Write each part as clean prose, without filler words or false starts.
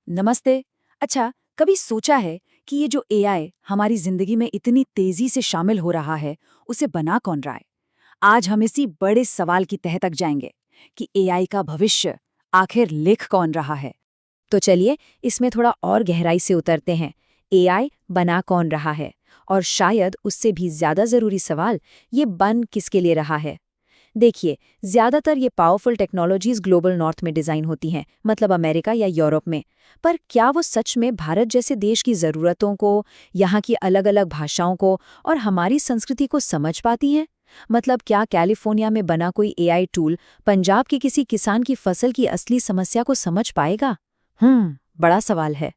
नमस्ते। अच्छा, कभी सोचा है कि ये जो एआई हमारी जिंदगी में इतनी तेजी से शामिल हो रहा है, उसे बना कौन रहा है? आज हम इसी बड़े सवाल की तह तक जाएंगे कि एआई का भविष्य आखिर लिख कौन रहा है। तो चलिए इसमें थोड़ा और गहराई से उतरते हैं। एआई बना कौन रहा है? और शायद उससे भी ज्यादा जरूरी सवाल, ये बन किसके लिए रहा है? देखिए, ज्यादातर ये पावरफुल टेक्नोलॉजीज ग्लोबल नॉर्थ में डिजाइन होती हैं, मतलब अमेरिका या यूरोप में। पर क्या वो सच में भारत जैसे देश की जरूरतों को, यहाँ की अलग अलग भाषाओं को और हमारी संस्कृति को समझ पाती हैं? मतलब क्या कैलिफोर्निया में बना कोई एआई टूल पंजाब के किसी किसान की फसल की असली समस्या को समझ पाएगा? बड़ा सवाल है।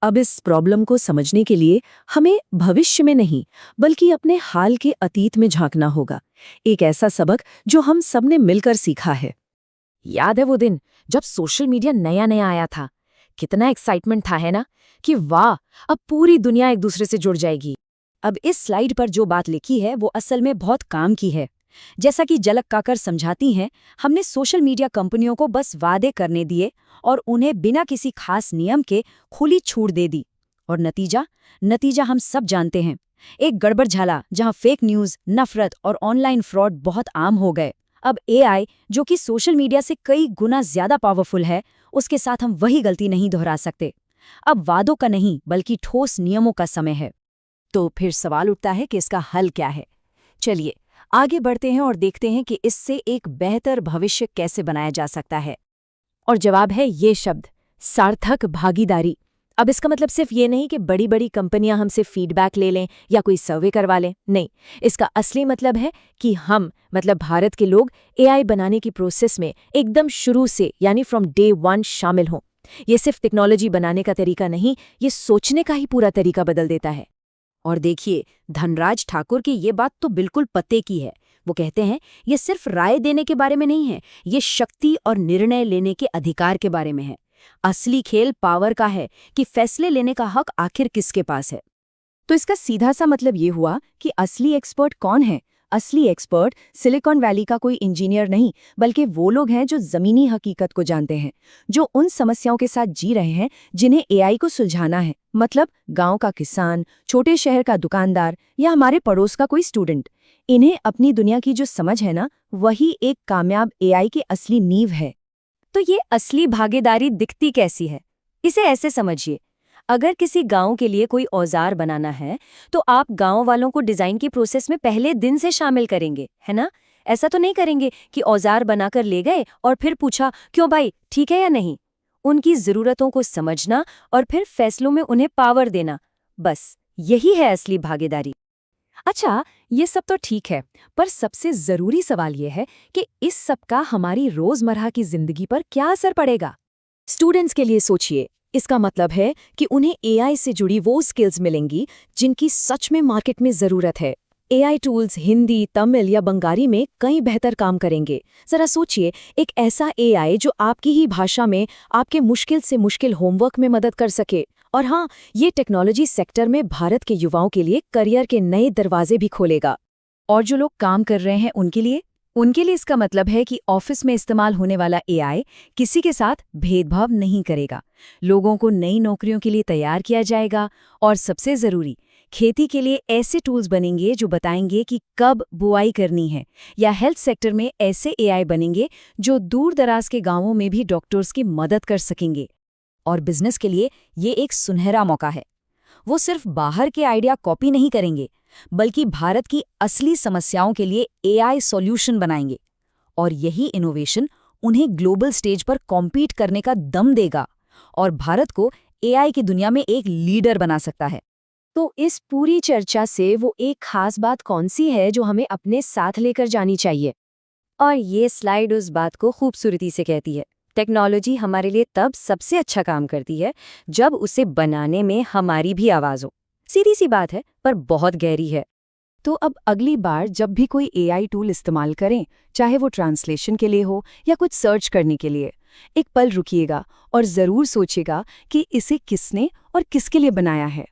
अब इस प्रॉब्लम को समझने के लिए हमें भविष्य में नहीं बल्कि अपने हाल के अतीत में झांकना होगा। एक ऐसा सबक जो हम सबने मिलकर सीखा है। याद है वो दिन जब सोशल मीडिया नया नया आया था? कितना एक्साइटमेंट था, है ना? कि वाह, अब पूरी दुनिया एक दूसरे से जुड़ जाएगी। अब इस स्लाइड पर जो बात लिखी है वो असल में बहुत काम की है। जैसा कि झलक काकर समझाती हैं, हमने सोशल मीडिया कंपनियों को बस वादे करने दिए और उन्हें बिना किसी खास नियम के खुली छूट दे दी। और नतीजा हम सब जानते हैं। एक गड़बड़ झाला जहां फेक न्यूज़, नफरत और ऑनलाइन फ्रॉड बहुत आम हो गए। अब एआई, जो कि सोशल मीडिया से कई गुना ज्यादा पावरफुल है, उसके साथ हम वही गलती नहीं दोहरा सकते। अब वादों का नहीं बल्कि ठोस नियमों का समय है। तो फिर सवाल उठता है कि इसका हल क्या है। चलिए आगे बढ़ते हैं और देखते हैं कि इससे एक बेहतर भविष्य कैसे बनाया जा सकता है। और जवाब है ये शब्द, सार्थक भागीदारी। अब इसका मतलब सिर्फ ये नहीं कि बड़ी बड़ी कंपनियां हमसे फीडबैक ले लें या कोई सर्वे करवा लें। नहीं, इसका असली मतलब है कि हम, मतलब भारत के लोग, एआई बनाने की प्रोसेस में एकदम शुरू से, यानी फ्रॉम डे 1 शामिल हों। ये सिर्फ टेक्नोलॉजी बनाने का तरीका नहीं, ये सोचने का ही पूरा तरीका बदल देता है। और देखिए, धनराज ठाकुर की ये बात तो बिल्कुल पते की है। वो कहते हैं ये सिर्फ राय देने के बारे में नहीं है, ये शक्ति और निर्णय लेने के अधिकार के बारे में है। असली खेल पावर का है कि फैसले लेने का हक आखिर किसके पास है। तो इसका सीधा सा मतलब ये हुआ कि असली एक्सपर्ट कौन है? असली एक्सपर्ट सिलिकॉन वैली का कोई इंजीनियर नहीं, बल्कि वो लोग हैं जो जमीनी हकीकत को जानते हैं, जो उन समस्याओं के साथ जी रहे हैं जिन्हें एआई को सुलझाना है। मतलब गांव का किसान, छोटे शहर का दुकानदार या हमारे पड़ोस का कोई स्टूडेंट। इन्हें अपनी दुनिया की जो समझ है ना, वही एक कामयाब एआई की असली नींव है। तो ये असली भागीदारी दिखती कैसी है? इसे ऐसे समझिए, अगर किसी गांव के लिए कोई औजार बनाना है तो आप गांव वालों को डिजाइन की प्रोसेस में पहले दिन से शामिल करेंगे, है ना? ऐसा तो नहीं करेंगे कि औजार बनाकर ले गए और फिर पूछा क्यों भाई, ठीक है या नहीं। उनकी जरूरतों को समझना और फिर फैसलों में उन्हें पावर देना, बस यही है असली भागीदारी। अच्छा, ये सब तो ठीक है, पर सबसे जरूरी सवाल ये है कि इस सब का हमारी रोजमर्रा की जिंदगी पर क्या असर पड़ेगा। स्टूडेंट्स के लिए सोचिए, इसका मतलब है कि उन्हें एआई से जुड़ी वो स्किल्स मिलेंगी जिनकी सच में मार्केट में जरूरत है। एआई टूल्स हिंदी, तमिल या बंगाली में कई बेहतर काम करेंगे। जरा सोचिए, एक ऐसा एआई जो आपकी ही भाषा में आपके मुश्किल से मुश्किल होमवर्क में मदद कर सके। और हाँ, ये टेक्नोलॉजी सेक्टर में भारत के युवाओं के लिए करियर के नए दरवाजे भी खोलेगा। और जो लोग काम कर रहे हैं उनके लिए इसका मतलब है कि ऑफिस में इस्तेमाल होने वाला एआई किसी के साथ भेदभाव नहीं करेगा। लोगों को नई नौकरियों के लिए तैयार किया जाएगा। और सबसे जरूरी, खेती के लिए ऐसे टूल्स बनेंगे जो बताएंगे कि कब बुआई करनी है। या हेल्थ सेक्टर में ऐसे एआई बनेंगे जो दूर दराज के गांवों में भी डॉक्टर्स की मदद कर सकेंगे। और बिजनेस के लिए ये एक सुनहरा मौका है। वो सिर्फ बाहर के आइडिया कॉपी नहीं करेंगे, बल्कि भारत की असली समस्याओं के लिए एआई सॉल्यूशन बनाएंगे। और यही इनोवेशन उन्हें ग्लोबल स्टेज पर कॉम्पीट करने का दम देगा और भारत को एआई की दुनिया में एक लीडर बना सकता है। तो इस पूरी चर्चा से वो एक खास बात कौन सी है जो हमें अपने साथ लेकर जानी चाहिए? और ये स्लाइड उस बात को खूबसूरती से कहती है। टेक्नोलॉजी हमारे लिए तब सबसे अच्छा काम करती है जब उसे बनाने में हमारी भी आवाज हो। सीधी सी बात है, पर बहुत गहरी है। तो अब अगली बार जब भी कोई एआई टूल इस्तेमाल करें, चाहे वो ट्रांसलेशन के लिए हो या कुछ सर्च करने के लिए, एक पल रुकिएगा और ज़रूर सोचिएगा कि इसे किसने और किसके लिए बनाया है।